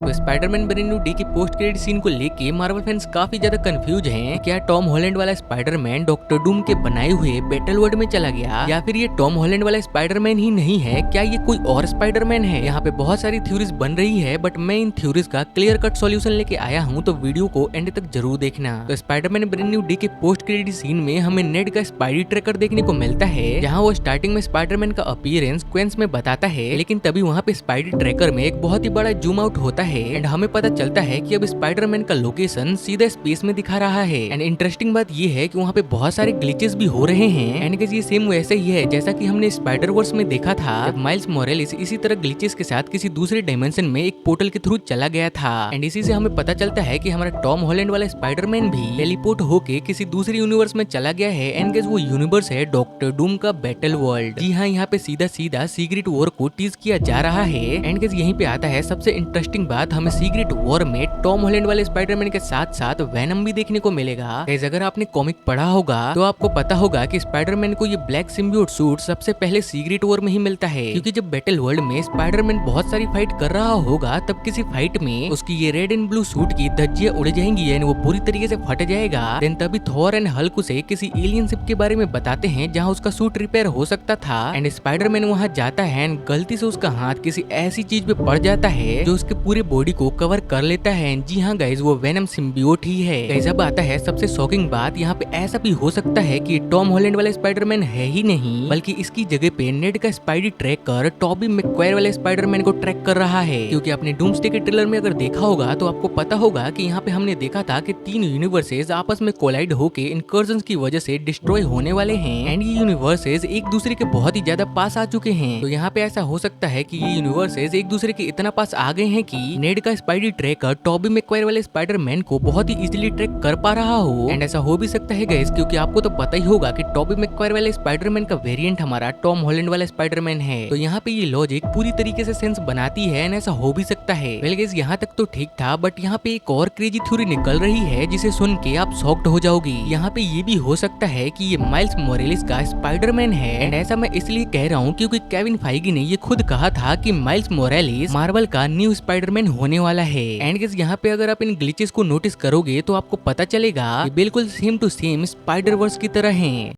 तो Spiderman brain new day की post credit scene को लेके मार्वल फैंस काफी ज्यादा कंफ्यूज हैं। क्या टॉम हॉलैंड वाला स्पाइडरमैन डॉक्टर डूम के बनाए हुए बैटल वर्ल्ड में चला गया या फिर ये टॉम हॉलैंड वाला स्पाइडरमैन ही नहीं है? क्या ये कोई और स्पाइडरमैन है? यहाँ पे बहुत सारी थ्योरीज बन रही है, बट मैं इन थ्योरीज का क्लियर कट सॉल्यूशन लेके आया हूँ, तो वीडियो को एंड तक जरूर देखना। तो स्पाइडरमैन ब्रेन न्यू डे के पोस्ट क्रेडिट सीन में हमें नेड का स्पाइडी ट्रैकर देखने को मिलता है, जहाँ वो स्टार्टिंग में स्पाइडरमैन का अपीयरेंस क्वेंस में बताता है, लेकिन तभी वहाँ पे स्पाइडी ट्रैकर में एक बहुत ही बड़ा जूम आउट होता है एंड हमें पता चलता है कि अब स्पाइडरमैन का लोकेशन सीधा स्पेस में दिखा रहा है। एंड इंटरेस्टिंग बात ये है कि वहाँ पे बहुत सारे ग्लिचेस भी हो रहे हैं एंड ये सेम वैसे ही है जैसा कि हमने स्पाइडर वर्स में देखा था, जब माइल्स मोरेलिस इसी तरह ग्लिचेस के साथ किसी दूसरे डायमेंशन में एक पोर्टल के थ्रू चला गया था। एंड इसी से हमें पता चलता है कि हमारा टॉम हॉलैंड वाला स्पाइडरमैन भी टेलीपोर्ट होके किसी दूसरे यूनिवर्स में चला गया है एंड गेस वो यूनिवर्स है डॉक्टर डूम का बैटल वर्ल्ड। जी हाँ, यहाँ पे सीधा सीधा सीक्रेट वॉर को टीज किया जा रहा है एंड गेस यहीं पे आता है सबसे इंटरेस्टिंग बात, हमें सीक्रेट वॉर में टॉम हॉलैंड वाले स्पाइडरमैन के साथ साथ वेनम भी देखने को मिलेगा। गाइस, अगर आपने कॉमिक पढ़ा होगा तो आपको पता होगा कि स्पाइडरमैन को ये ब्लैक सिम्बियोट सूट सबसे पहले सीक्रेट वॉर में ही मिलता है, क्योंकि जब बैटल वर्ल्ड में स्पाइडरमैन बहुत सारी फाइट कर रहा होगा तब किसी फाइट में उसकी ये रेड एंड ब्लू सूट की धज्जियां उड़ जाएंगी एंड वो पूरी तरीके से फट जाएगा। देन तभी थॉर एंड हल्क उसे किसी एलियन शिप के बारे में बताते हैं जहाँ उसका सूट रिपेयर हो सकता था एंड स्पाइडरमैन वहाँ जाता है एंड गलती से उसका हाथ किसी ऐसी चीज पे पड़ जाता है जो उसके पूरे बॉडी को कवर कर लेता है। जी हाँ गाइज, वो वेनम सिम्बियोट ही है। गाइज, अब आता है सबसे शॉकिंग बात, यहाँ पे ऐसा भी हो सकता है कि टॉम हॉलैंड वाला स्पाइडरमैन है ही नहीं, बल्कि इसकी जगह पे नेड का स्पाइडी ट्रैकर टॉबी मैक्वायर वाले स्पाइडरमैन को ट्रैक कर रहा है। क्योंकि आपने डूम्सडे के ट्रेलर में अगर देखा होगा तो आपको पता होगा कि यहाँ पे हमने देखा था कि तीन यूनिवर्सेस आपस में कोलाइड होके इनकर्जन की वजह से डिस्ट्रॉय होने वाले हैं एंड ये यूनिवर्सेस एक दूसरे के बहुत ही ज्यादा पास आ चुके हैं। तो यहाँ पे ऐसा हो सकता है कि ये यूनिवर्सेस एक दूसरे के इतना पास आ गए हैं कि नेड का स्पाइडी ट्रैकर टॉबी मैक्वायर वाले स्पाइडरमैन को बहुत ही इजीली ट्रैक कर पा रहा हो। एंड ऐसा हो भी सकता है गाइस, क्योंकि आपको तो पता ही होगा कि टॉबी मैक्वायर वाले स्पाइडरमैन का वेरिएंट हमारा टॉम हॉलैंड वाला स्पाइडरमैन है। तो यहाँ पे ये लॉजिक पूरी तरीके से सेंस बनाती है एंड ऐसा हो भी सकता है। वेल गाइस, यहाँ तक तो ठीक था, बट यहाँ पे एक और क्रेजी थ्योरी निकल रही है जिसे सुन के आप शॉक्ड हो जाओगी। यहाँ पे ये भी हो सकता है कि ये माइल्स मोरेलिस का स्पाइडरमैन है एंड ऐसा मैं इसलिए कह रहा हूँ क्योंकि केविन फाइगी ने ये खुद कहा था कि माइल्स मोरेलिस मार्वल का न्यू स्पाइडरमैन होने वाला है। एंड गाइस, यहाँ पे अगर आप इन ग्लिचेस को नोटिस करोगे तो आपको पता चलेगा कि बिल्कुल same to same spider verse की तरह हैं।